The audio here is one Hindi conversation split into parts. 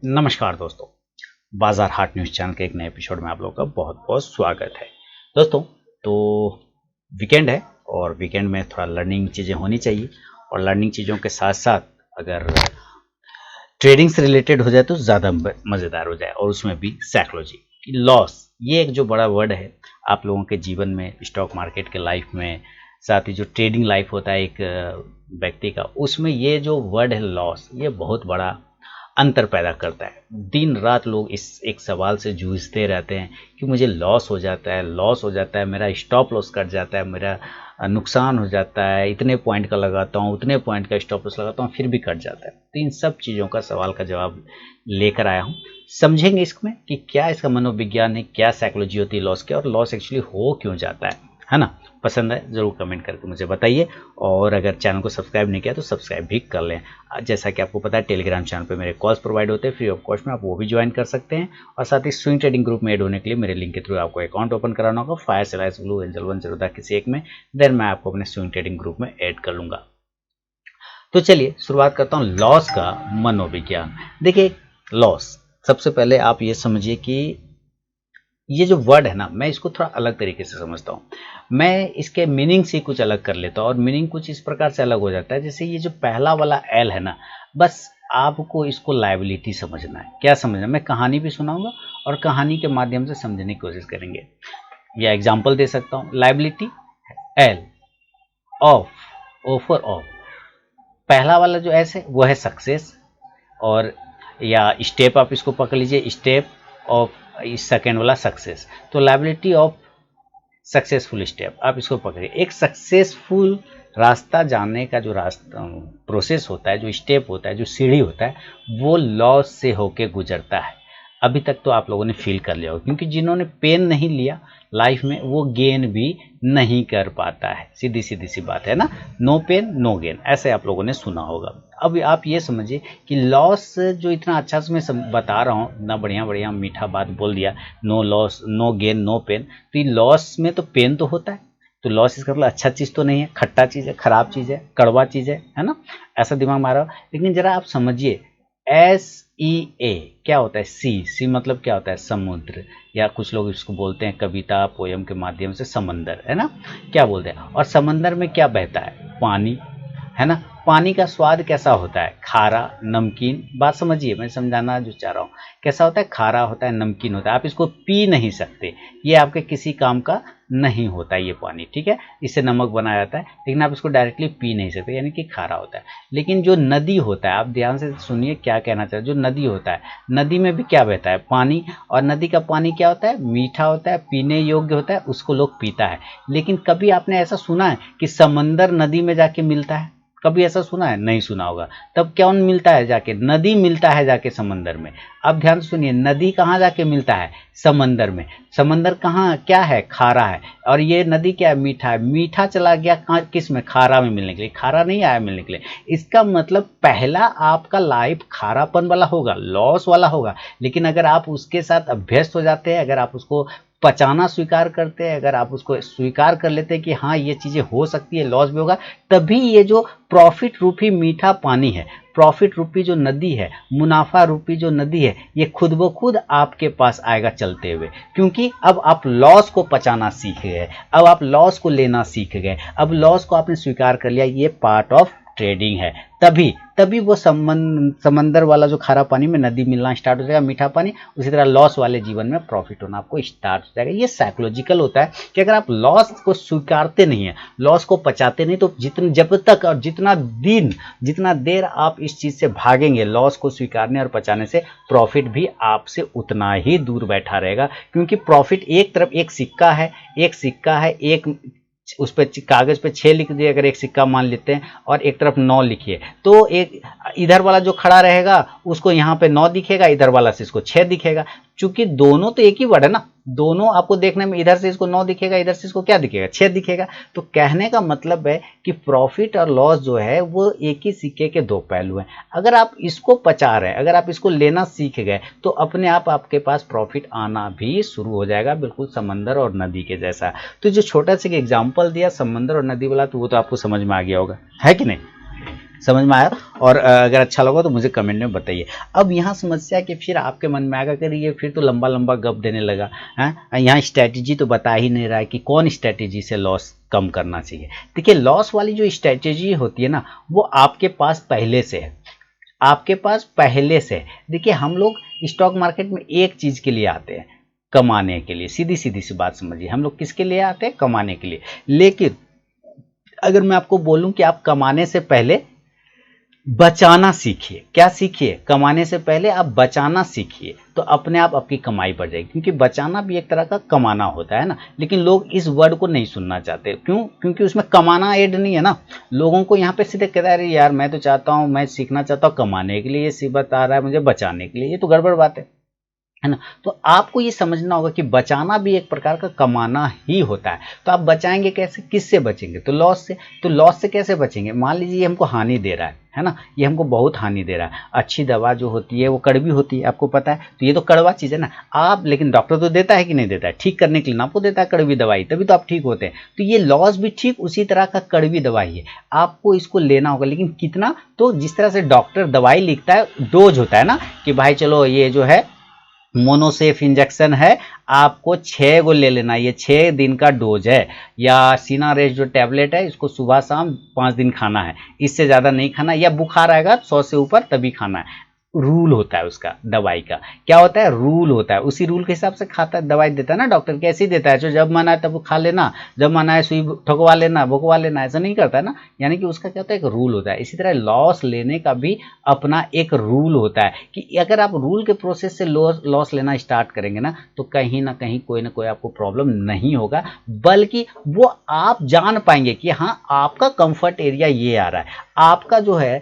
नमस्कार दोस्तों, बाजार हाट न्यूज़ चैनल के एक नए एपिसोड में आप लोगों का बहुत-बहुत स्वागत है। दोस्तों, तो वीकेंड है और वीकेंड में थोड़ा लर्निंग चीज़ें होनी चाहिए और लर्निंग चीज़ों के साथ-साथ अगर ट्रेडिंग से रिलेटेड हो जाए तो ज़्यादा मज़ेदार हो जाए और उसमें भी साइकोलॉजी। लॉस, ये एक जो बड़ा वर्ड है आप लोगों के जीवन में, स्टॉक मार्केट के लाइफ में, साथ ही जो ट्रेडिंग लाइफ होता है एक व्यक्ति का, उसमें ये जो वर्ड है लॉस, ये बहुत बड़ा अंतर पैदा करता है। दिन रात लोग इस एक सवाल से जूझते रहते हैं कि मुझे लॉस हो जाता है, लॉस हो जाता है, मेरा स्टॉप लॉस कट जाता है, मेरा नुकसान हो जाता है, इतने पॉइंट का लगाता हूँ, उतने पॉइंट का स्टॉप लॉस लगाता हूँ, फिर भी कट जाता है। तो इन सब चीज़ों का सवाल का जवाब लेकर आया हूँ। समझेंगे इसमें कि क्या इसका मनोविज्ञान है, क्या साइकोलॉजी होती है लॉस की, और लॉस एक्चुअली हो क्यों जाता है ना? पसंद है ज़रूर कमेंट करके मुझे बताइए, और अगर चैनल को सब्सक्राइब नहीं किया तो सब्सक्राइब भी कर लें। जैसा कि आपको पता है, टेलीग्राम चैनल पे मेरे कॉल्स प्रोवाइड होते हैं फ्री ऑफ कॉस्ट में, आप वो भी ज्वाइन कर सकते हैं। और साथ ही स्विंग ट्रेडिंग ग्रुप में ऐड होने के लिए मेरे लिंक के थ्रू आपको अकाउंट ओपन कराना होगा, फायर सेलाइस ब्लू एंजल 1 किसी एक में, देन मैं आपको अपने स्विंग ट्रेडिंग ग्रुप में ऐड कर लूँगा। तो चलिए शुरुआत करता हूँ लॉस का मनोविज्ञान। देखिए, लॉस, सबसे पहले आप ये समझिए कि ये जो वर्ड है ना, मैं इसको थोड़ा अलग तरीके से समझता हूँ। मैं इसके मीनिंग से कुछ अलग कर लेता हूँ और मीनिंग कुछ इस प्रकार से अलग हो जाता है। जैसे ये जो पहला वाला एल है ना, बस आपको इसको लायबिलिटी समझना है। क्या समझना है? मैं कहानी भी सुनाऊंगा और कहानी के माध्यम से समझने की कोशिश करेंगे। या एग्जाम्पल दे सकता हूँ, liability L, of, offer of, पहला वाला जो एस है वो है सक्सेस, और या स्टेप आप इसको पकड़ लीजिए, स्टेप ऑफ इस सेकेंड वाला सक्सेस, तो लायबिलिटी ऑफ सक्सेसफुल स्टेप आप इसको पकड़िए। एक सक्सेसफुल रास्ता जानने का जो रास्ता प्रोसेस होता है, जो स्टेप होता है, जो सीढ़ी होता है, वो लॉस से होके गुजरता है। अभी तक तो आप लोगों ने फील कर लिया होगा, क्योंकि जिन्होंने पेन नहीं लिया लाइफ में वो गेन भी नहीं कर पाता है। सीधी सीधी सी बात है ना, नो पेन नो गेन, ऐसे आप लोगों ने सुना होगा। अब आप ये समझिए कि लॉस जो इतना अच्छा से मैं बता रहा हूँ, इतना बढ़िया बढ़िया मीठा बात बोल दिया, no loss no gain no pain, तो ये लॉस में तो पेन तो होता है, तो लॉस इसका मतलब अच्छा चीज़ तो नहीं है, खट्टा चीज़ है, खराब चीज़ है, कड़वा चीज़ है ना? ऐसा दिमाग मारा। लेकिन जरा आप समझिए, SEA क्या होता है? सी मतलब क्या होता है? समुद्र, या कुछ लोग इसको बोलते हैं कविता पोयम के माध्यम से समंदर, है ना? क्या बोलते हैं? और समंदर में क्या बहता है? पानी, है ना? पानी का स्वाद कैसा होता है? खारा, नमकीन। बात समझिए, मैं समझाना जो चाह रहा हूँ, कैसा होता है? खारा होता है, नमकीन होता है, आप इसको पी नहीं सकते, ये आपके किसी काम का नहीं होता ये पानी, ठीक है? इससे नमक बनाया जाता है, लेकिन आप इसको डायरेक्टली पी नहीं सकते, यानी कि खारा होता है। लेकिन जो नदी होता है, आप ध्यान से सुनिए क्या कहना चाह रहे, जो नदी होता है, नदी में भी क्या बहता है? पानी, और नदी का पानी क्या होता है? मीठा होता है, पीने योग्य होता है, उसको लोग पीता है। लेकिन कभी आपने ऐसा सुना है कि समंदर नदी में जाके मिलता है? कभी ऐसा सुना है? नहीं सुना होगा। तब कौन मिलता है जाके? नदी मिलता है जाके समंदर में। अब ध्यान से सुनिए, नदी कहाँ जाके मिलता है? समंदर में। समंदर कहाँ क्या है? खारा है, और ये नदी क्या है? मीठा है। मीठा चला गया कहाँ? किस में? खारा में मिलने के लिए, खारा नहीं आया मिलने के लिए। इसका मतलब पहला आपका लाइफ खारापन वाला होगा, लॉस वाला होगा, लेकिन अगर आप उसके साथ अभ्यस्त हो जाते हैं, अगर आप उसको पचाना स्वीकार करते हैं, अगर आप उसको स्वीकार कर लेते हैं कि हाँ ये चीज़ें हो सकती है, लॉस भी होगा, तभी ये जो प्रॉफिट रूपी मीठा पानी है, प्रॉफिट रूपी जो नदी है, मुनाफा रूपी जो नदी है, ये खुद ब खुद आपके पास आएगा चलते हुए, क्योंकि अब आप लॉस को पचाना सीख गए, अब आप लॉस को लेना सीख गए, अब लॉस को आपने स्वीकार कर लिया, ये पार्ट ऑफ ट्रेडिंग है। तभी तभी वो समंदर वाला जो खारा पानी में नदी मिलना स्टार्ट हो जाएगा, मीठा पानी, उसी तरह लॉस वाले जीवन में प्रॉफिट होना आपको स्टार्ट हो जाएगा। ये साइकोलॉजिकल होता है कि अगर आप लॉस को स्वीकारते नहीं है, लॉस को पचाते नहीं, तो जब तक और जितना देर आप इस चीज से भागेंगे लॉस को स्वीकारने और पचाने से, प्रॉफिट भी आपसे उतना ही दूर बैठा रहेगा। क्योंकि प्रॉफिट एक तरफ एक सिक्का है, एक उस पर कागज पे 6 लिख दिए, अगर एक सिक्का मान लेते हैं, और एक तरफ 9 लिखिए, तो एक इधर वाला जो खड़ा रहेगा उसको यहाँ पे 9 दिखेगा, इधर वाला से इसको 6 दिखेगा। चूंकि दोनों तो एक ही वर्ड है ना, दोनों आपको देखने में इधर से इसको 9 दिखेगा, इधर से इसको क्या दिखेगा? 6 दिखेगा। तो कहने का मतलब है कि प्रॉफिट और लॉस जो है वो एक ही सिक्के के दो पहलू हैं। अगर आप इसको पचा रहे हैं, अगर आप इसको लेना सीख गए, तो अपने आप आपके पास प्रॉफिट आना भी शुरू हो जाएगा, बिल्कुल समंदर और नदी के जैसा। तो जो छोटा सा एग्जाम्पल दिया समंदर और नदी वाला, तो वो तो आपको समझ में आ गया होगा, है कि नहीं? समझ में आया? और अगर अच्छा लगा तो मुझे कमेंट में बताइए। अब यहाँ समस्या कि फिर आपके मन में आएगा कि ये फिर तो लंबा लंबा गप देने लगा है, यहाँ स्ट्रैटेजी तो बता ही नहीं रहा है कि कौन स्ट्रैटेजी से लॉस कम करना चाहिए। देखिए, लॉस वाली जो स्ट्रैटेजी होती है ना, वो आपके पास पहले से है, आपके पास पहले से है। देखिए, हम लोग स्टॉक मार्केट में एक चीज के लिए आते हैं, कमाने के लिए। सीधी सीधी सी बात समझिए, हम लोग किसके लिए आते हैं? कमाने के लिए। लेकिन अगर मैं आपको बोलूं कि आप कमाने से पहले बचाना सीखिए। क्या सीखिए? कमाने से पहले आप बचाना सीखिए, तो अपने आप आपकी कमाई बढ़ जाएगी। क्योंकि बचाना भी एक तरह का कमाना होता है ना, लेकिन लोग इस वर्ड को नहीं सुनना चाहते। क्यों? क्योंकि उसमें कमाना ऐड नहीं है ना। लोगों को यहाँ पे सीधे कहता है, अरे यार मैं तो चाहता हूँ, मैं सीखना चाहता हूँ कमाने के लिए, ये सी बता रहा है मुझे बचाने के लिए, ये तो गड़बड़ बात है ना। तो आपको ये समझना होगा कि बचाना भी एक प्रकार का कमाना ही होता है। तो आप बचाएंगे कैसे? किससे बचेंगे? तो लॉस से। तो लॉस से कैसे बचेंगे? मान लीजिए ये हमको हानि दे रहा है ना, ये हमको बहुत हानि दे रहा है। अच्छी दवा जो होती है वो कड़वी होती है, आपको पता है, तो ये तो कड़वा चीज है ना। आप, लेकिन डॉक्टर तो देता है कि नहीं देता है? ठीक करने के लिए आपको देता है कड़वी दवाई, तभी तो आप ठीक होते हैं। तो ये लॉस भी ठीक उसी तरह का कड़वी दवाई है, आपको इसको लेना होगा। लेकिन कितना? तो जिस तरह से डॉक्टर दवाई लिखता है, डोज होता है ना, कि भाई चलो ये जो है मोनोसेफ इंजेक्शन है, आपको 6 गो ले लेना, ये 6 दिन का डोज है। या सिनारेस्ट जो टैबलेट है, इसको सुबह शाम 5 दिन खाना है, इससे ज़्यादा नहीं खाना। या बुखार आएगा 100 से ऊपर तभी खाना है। रूल होता है उसका, दवाई का क्या होता है? रूल होता है। उसी रूल के हिसाब से खाता है, दवाई देता है ना डॉक्टर। कैसे ही देता है? जो जब मन आए तब खा लेना, जब मन आए सुई ठोकवा लेना, भोंकवा लेना, ऐसा नहीं करता है ना। यानी कि उसका क्या होता है? एक रूल होता है। इसी तरह लॉस लेने का भी अपना एक रूल होता है, कि अगर आप रूल के प्रोसेस से लॉस लेना स्टार्ट करेंगे ना, तो कहीं ना कहीं कोई ना कोई आपको प्रॉब्लम नहीं होगा, बल्कि वो आप जान पाएंगे कि हाँ, आपका कंफर्ट एरिया ये आ रहा है। आपका जो है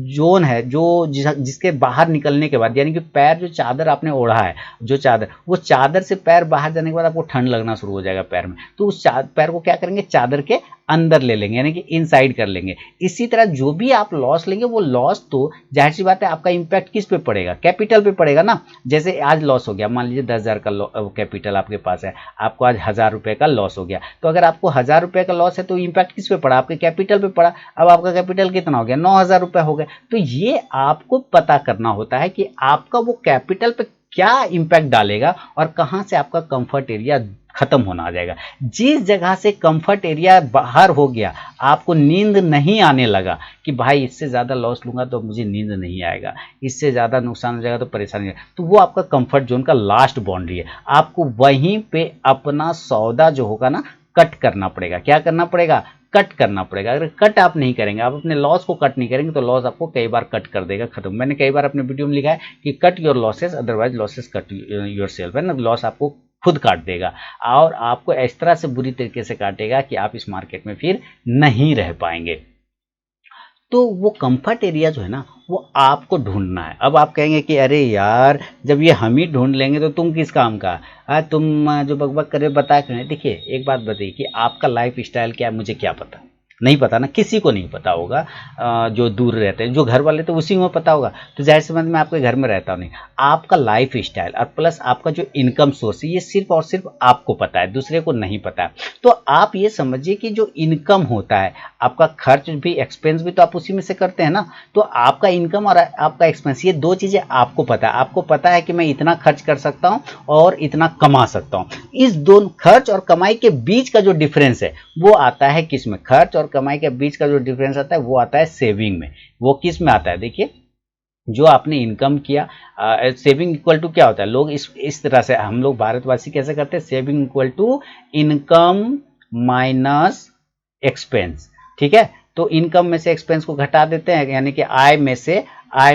जोन है, जो जिसके बाहर निकलने के बाद, यानी कि पैर, जो चादर आपने ओढ़ा है, जो चादर, वो चादर से पैर बाहर जाने के बाद आपको ठंड लगना शुरू हो जाएगा पैर में। तो उस पैर को क्या करेंगे? चादर के अंदर ले लेंगे, यानी कि इनसाइड कर लेंगे। इसी तरह जो भी आप लॉस लेंगे, वो लॉस तो जाहिर सी बात है आपका इंपैक्ट किस पे पड़ेगा? कैपिटल पे पड़ेगा ना। जैसे आज लॉस हो गया, मान लीजिए 10,000 का कैपिटल आपके पास है, आपको आज 1,000 रुपए का लॉस हो गया। तो अगर आपको 1,000 रुपए का लॉस है, तो इंपैक्ट किस पे पड़ा? आपके कैपिटल पे पड़ा। अब आपका कैपिटल कितना हो गया? 9,000 रुपए हो गए। तो ये आपको पता करना होता है कि आपका वो कैपिटल पे क्या इंपैक्ट डालेगा, और कहां से आपका कंफर्ट एरिया खत्म होना आ जाएगा। जिस जगह से कंफर्ट एरिया बाहर हो गया, आपको नींद नहीं आने लगा कि भाई इससे ज्यादा लॉस लूंगा तो मुझे नींद नहीं आएगा, इससे ज्यादा नुकसान हो जाएगा तो परेशानी है, तो वो आपका कंफर्ट जोन का लास्ट बाउंड्री है। आपको वहीं पे अपना सौदा जो होगा ना, कट करना पड़ेगा। क्या करना पड़ेगा? कट करना पड़ेगा। अगर कट आप नहीं करेंगे, आप अपने लॉस को कट नहीं करेंगे, तो लॉस आपको कई बार कट कर देगा, खत्म। मैंने कई बार अपने वीडियो में लिखा है कि cut your losses, otherwise losses cut your self, है ना। लॉस आपको खुद काट देगा, और आपको इस तरह से बुरी तरीके से काटेगा कि आप इस मार्केट में फिर नहीं रह पाएंगे। तो वो कंफर्ट एरिया जो है ना, वो आपको ढूंढना है। अब आप कहेंगे कि अरे यार, जब ये हम ही ढूंढ लेंगे तो तुम किस काम का? तुम जो बकबक करे बता क्यों नहीं? देखिए, एक बात बताइए कि आपका लाइफ स्टाइल क्या है, मुझे क्या पता? नहीं पता ना, किसी को नहीं पता होगा। जो दूर रहते हैं, जो घर वाले, तो उसी में पता होगा। तो जाहिर सी बात, मैं आपके घर में रहता हूँ नहीं। आपका लाइफ स्टाइल और प्लस आपका जो इनकम सोर्स है, ये सिर्फ और सिर्फ आपको पता है, दूसरे को नहीं पता है। तो आप ये समझिए कि जो इनकम होता है, आपका खर्च भी, एक्सपेंस भी तो आप उसी में से करते हैं ना। तो आपका इनकम और आपका एक्सपेंस, ये दो चीजें आपको पता है। आपको पता है कि मैं इतना खर्च कर सकता हूं और इतना कमा सकता हूं। इस दोनों खर्च और कमाई के बीच का जो डिफरेंस है, वो आता है किस में? खर्च और कमाई के बीच का जो डिफरेंस आता है, वो आता है सेविंग में। वो किस में आता है? देखिए, जो आपने इनकम किया, सेविंग इक्वल टू क्या होता है? लोग इस तरह से, हम लोग भारतवासी कैसे करते हैं? Saving equal to income minus expense. ठीक है, तो इनकम में से एक्सपेंस को घटा देते हैं, यानी कि आय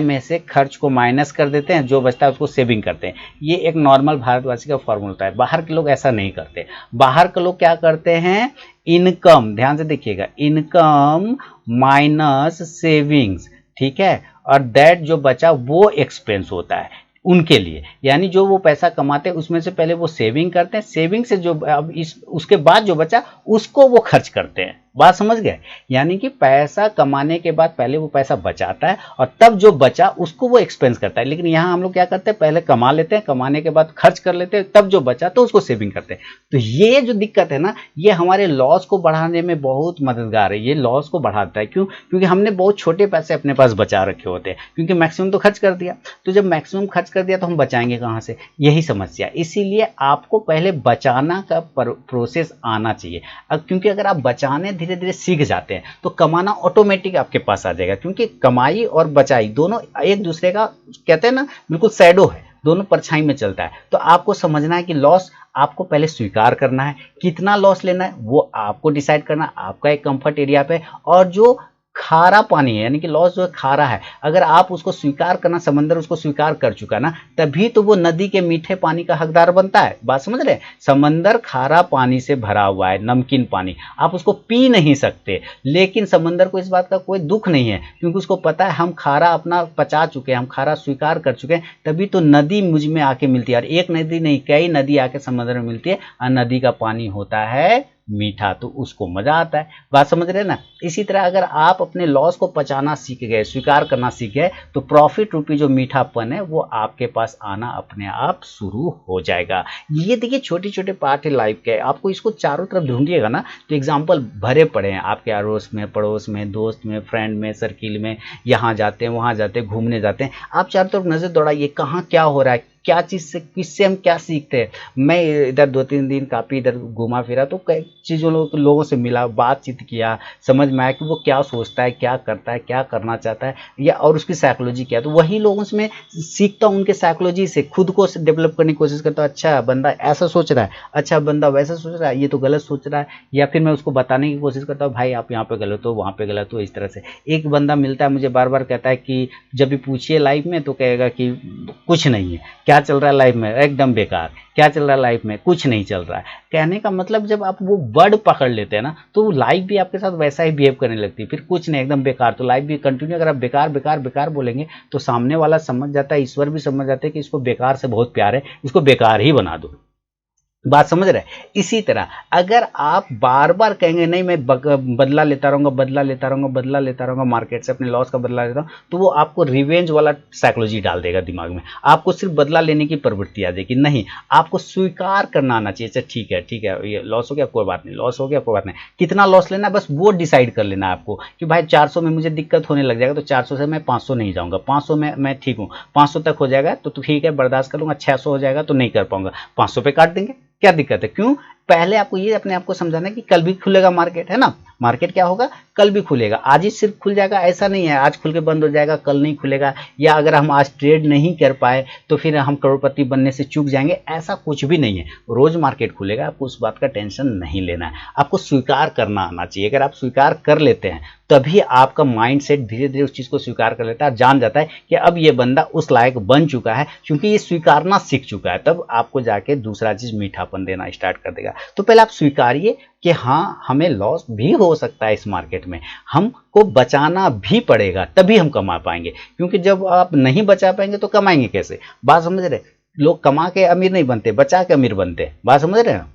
में से खर्च को माइनस कर देते हैं, जो बचता है उसको सेविंग करते हैं। ये एक नॉर्मल भारतवासी का फॉर्मूला होता है। बाहर के लोग ऐसा नहीं करते। बाहर के लोग क्या करते हैं? इनकम, ध्यान से देखिएगा, इनकम माइनस सेविंग्स, ठीक है, और दैट जो बचा वो एक्सपेंस होता है उनके लिए। यानी जो वो पैसा कमाते हैं, उसमें से पहले वो सेविंग करते हैं, सेविंग से जो अब उसके बाद जो बचा उसको वो खर्च करते हैं। बात समझ गए? यानी कि पैसा कमाने के बाद पहले वो पैसा बचाता है और तब जो बचा उसको वो एक्सपेंस करता है। लेकिन यहाँ हम लोग क्या करते हैं, पहले कमा लेते हैं, कमाने के बाद खर्च कर लेते हैं, तब जो बचा तो उसको सेविंग करते हैं। तो ये जो दिक्कत है ना, ये हमारे लॉस को बढ़ाने में बहुत मददगार है। ये लॉस को बढ़ाता है। क्यों? क्योंकि हमने बहुत छोटे पैसे अपने पास बचा रखे होते हैं, क्योंकि मैक्सिमम तो खर्च कर दिया। तो जब मैक्सिमम खर्च कर दिया तो हम बचाएंगे कहाँ से? यही समस्या। इसीलिए आपको पहले बचाना का प्रोसेस आना चाहिए। अब क्योंकि अगर आप बचाने धीरे धीरे सीख जाते हैं तो कमाना ऑटोमेटिक आपके पास आ जाएगा। क्योंकि कमाई और बचाई दोनों एक दूसरे का, कहते हैं ना, बिल्कुल शैडो है, दोनों परछाई में चलता है। तो आपको समझना है कि लॉस आपको पहले स्वीकार करना है, कितना लॉस लेना है वो आपको डिसाइड करना, आपका एक कंफर्ट एरिया पे। और जो खारा पानी है, यानी कि लॉस जो है खारा है, अगर आप उसको स्वीकार करना, समंदर उसको स्वीकार कर चुका ना, तभी तो वो नदी के मीठे पानी का हकदार बनता है। बात समझ रहे हैं? समंदर खारा पानी से भरा हुआ है, नमकीन पानी, आप उसको पी नहीं सकते। लेकिन समंदर को इस बात का कोई दुख नहीं है, क्योंकि उसको पता है हम खारा अपना पचा चुके हैं, हम खारा स्वीकार कर चुके हैं, तभी तो नदी मुझ में आके मिलती है। और एक नदी नहीं, कई नदी आके समंदर में मिलती है और नदी का पानी होता है मीठा, तो उसको मजा आता है। बात समझ रहे हैं ना? इसी तरह अगर आप अपने लॉस को पचाना सीख गए, स्वीकार करना सीख गए, तो प्रॉफिट रूपी जो मीठापन है वो आपके पास आना अपने आप शुरू हो जाएगा। ये देखिए छोटे छोटे पार्ट है लाइफ के, आपको इसको चारों तरफ ढूंढिएगा ना तो एग्जाम्पल भरे पड़े हैं आपके अड़ोस में, पड़ोस में, दोस्त में, फ्रेंड में, सर्किल में। यहाँ जाते हैं, वहाँ जाते हैं, घूमने जाते हैं, आप चारों तरफ नजर दौड़ाइए, कहाँ क्या हो रहा है, क्या चीज़ से, किससे हम क्या सीखते हैं। मैं इधर 2-3 दिन काफ़ी इधर घूमा फिरा तो कई चीज़ों लोगों से मिला, बातचीत किया, समझ में आया कि वो क्या सोचता है, क्या करता है, क्या करना चाहता है, या और उसकी साइकोलॉजी क्या है। तो वही लोगों से मैं सीखता हूँ, उनके साइकोलॉजी से खुद को डेवलप करने की कोशिश करता हूँ। अच्छा बंदा ऐसा सोच रहा है, अच्छा बंदा वैसा सोच रहा है, ये तो गलत सोच रहा है। या फिर मैं उसको बताने की कोशिश करता हूँ, भाई आप यहाँ पे गलत हो, वहाँ पे गलत हो, इस तरह से। एक बंदा मिलता है मुझे बार बार, कहता है कि जब भी पूछिए लाइफ में तो कहेगा कि कुछ नहीं है। क्या चल रहा है लाइफ में? एकदम बेकार। क्या चल रहा है लाइफ में? कुछ नहीं चल रहा है। कहने का मतलब जब आप वो वर्ड पकड़ लेते हैं ना तो लाइफ भी आपके साथ वैसा ही बिहेव करने लगती है। फिर कुछ नहीं, एकदम बेकार, तो लाइफ भी कंटिन्यू। अगर आप बेकार बेकार बेकार बोलेंगे तो सामने वाला समझ जाता है, ईश्वर भी समझ जाते हैं कि इसको बेकार से बहुत प्यार है, इसको बेकार ही बना दो। बात समझ रहे हैं? इसी तरह अगर आप बार बार कहेंगे नहीं मैं बदला लेता रहूंगा, बदला लेता रहूंगा, बदला लेता रहूंगा, मार्केट से अपने लॉस का बदला लेता हूं, तो वो आपको रिवेंज वाला साइकोलॉजी डाल देगा दिमाग में। आपको सिर्फ बदला लेने की प्रवृत्ति आ जाएगी। नहीं, आपको स्वीकार करना आना चाहिए। अच्छा ठीक है, ठीक है, ये लॉस हो गया, कोई बात नहीं, लॉस हो गया, कोई बात नहीं। कितना लॉस लेना है बस वो डिसाइड कर लेना है आपको कि भाई 400 में मुझे दिक्कत होने लग जाएगा तो 400 से मैं 500 नहीं जाऊंगा, 500 में मैं ठीक हूँ, 500 तक हो जाएगा तो ठीक है बर्दाश्त कर लूंगा, 600 हो जाएगा तो नहीं कर पाऊंगा, 500 पे काट देंगे, क्या दिक्कत है? क्यों? पहले आपको ये अपने आप को समझाना है कि कल भी खुलेगा मार्केट, है ना? मार्केट क्या होगा? कल भी खुलेगा। आज ही सिर्फ खुल जाएगा ऐसा नहीं है, आज खुल के बंद हो जाएगा, कल नहीं खुलेगा। या अगर हम आज ट्रेड नहीं कर पाए तो फिर हम करोड़पति बनने से चूक जाएंगे, ऐसा कुछ भी नहीं है। रोज मार्केट खुलेगा, आपको उस बात का टेंशन नहीं लेना है। आपको स्वीकार करना आना चाहिए। अगर आप स्वीकार कर लेते हैं तभी आपका माइंड सेट धीरे धीरे उस चीज को स्वीकार कर लेता है, जान जाता है कि अब ये बंदा उस लायक बन चुका है, क्योंकि ये स्वीकारना सीख चुका है। तब आपको जाके दूसरा चीज मीठापन देना स्टार्ट कर देगा। तो पहले आप स्वीकारिए कि हाँ हमें लॉस भी हो सकता है इस मार्केट में, हमको बचाना भी पड़ेगा, तभी हम कमा पाएंगे। क्योंकि जब आप नहीं बचा पाएंगे तो कमाएंगे कैसे? बात समझ रहे? लोग कमा के अमीर नहीं बनते, बचा के अमीर बनते। बात समझ रहे हैं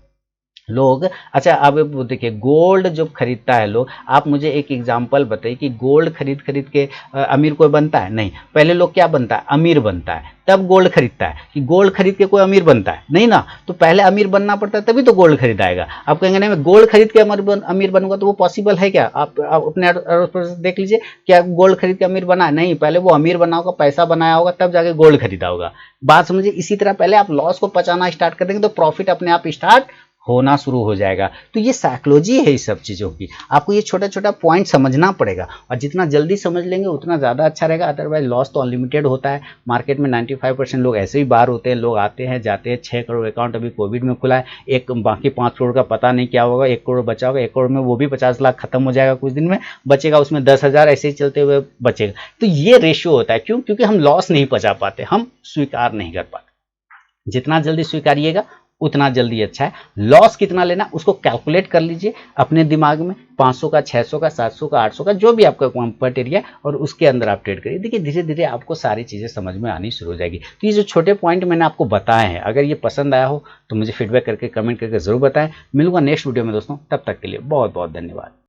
लोग? अच्छा अब देखिए गोल्ड जब खरीदता है लोग, आप मुझे एक एग्जांपल बताइए कि गोल्ड खरीद खरीद के अमीर कोई बनता है? नहीं। पहले लोग क्या बनता है? अमीर बनता है, तब गोल्ड खरीदता है। कि गोल्ड खरीद के कोई अमीर बनता है? नहीं ना। तो पहले अमीर बनना पड़ता है तभी तो गोल्ड खरीदाएगा। आप कहेंगे नहीं मैं गोल्ड खरीद के अमीर बनूंगा, तो वो पॉसिबल है क्या? आप अपने अड़ोस पड़ोस देख लीजिए, क्या गोल्ड खरीद के अमीर बना है? नहीं, पहले वो अमीर बना होगा, पैसा बनाया होगा, तब जाके गोल्ड खरीदा होगा। बात समझिए? इसी तरह पहले आप लॉस को पचाना स्टार्ट कर देंगे तो प्रॉफिट अपने आप स्टार्ट होना शुरू हो जाएगा। तो ये साइकोलॉजी है इस सब चीज़ों की। आपको ये छोटा छोटा पॉइंट समझना पड़ेगा, और जितना जल्दी समझ लेंगे उतना ज़्यादा अच्छा रहेगा। अदरवाइज लॉस तो अनलिमिटेड होता है। मार्केट में 95% लोग ऐसे ही बाहर होते हैं। लोग आते हैं जाते हैं, 6 करोड़ अकाउंट अभी कोविड में खुला है, एक बाकी 5 करोड़ का पता नहीं क्या होगा, 1 करोड़ बचा होगा, 1 करोड़ में वो भी 50 लाख खत्म हो जाएगा कुछ दिन में, बचेगा उसमें 10,000 ऐसे ही चलते हुए बचेगा। तो ये रेशियो होता है। क्यों? क्योंकि हम लॉस नहीं पचा पाते, हम स्वीकार नहीं कर पाते। जितना जल्दी स्वीकारिएगा उतना जल्दी अच्छा है। लॉस कितना लेना उसको कैलकुलेट कर लीजिए अपने दिमाग में, 500 का, 600 का, 700 का, 800 का, जो भी आपका कंफर्ट एरिया, और उसके अंदर आप ट्रेड करिए। देखिए धीरे धीरे आपको सारी चीज़ें समझ में आनी शुरू हो जाएगी। तो ये जो छोटे पॉइंट मैंने आपको बताए हैं, अगर ये पसंद आया हो तो मुझे फीडबैक करके, कमेंट करके जरूर बताएं। मिलूंगा नेक्स्ट वीडियो में दोस्तों, तब तक के लिए बहुत बहुत धन्यवाद।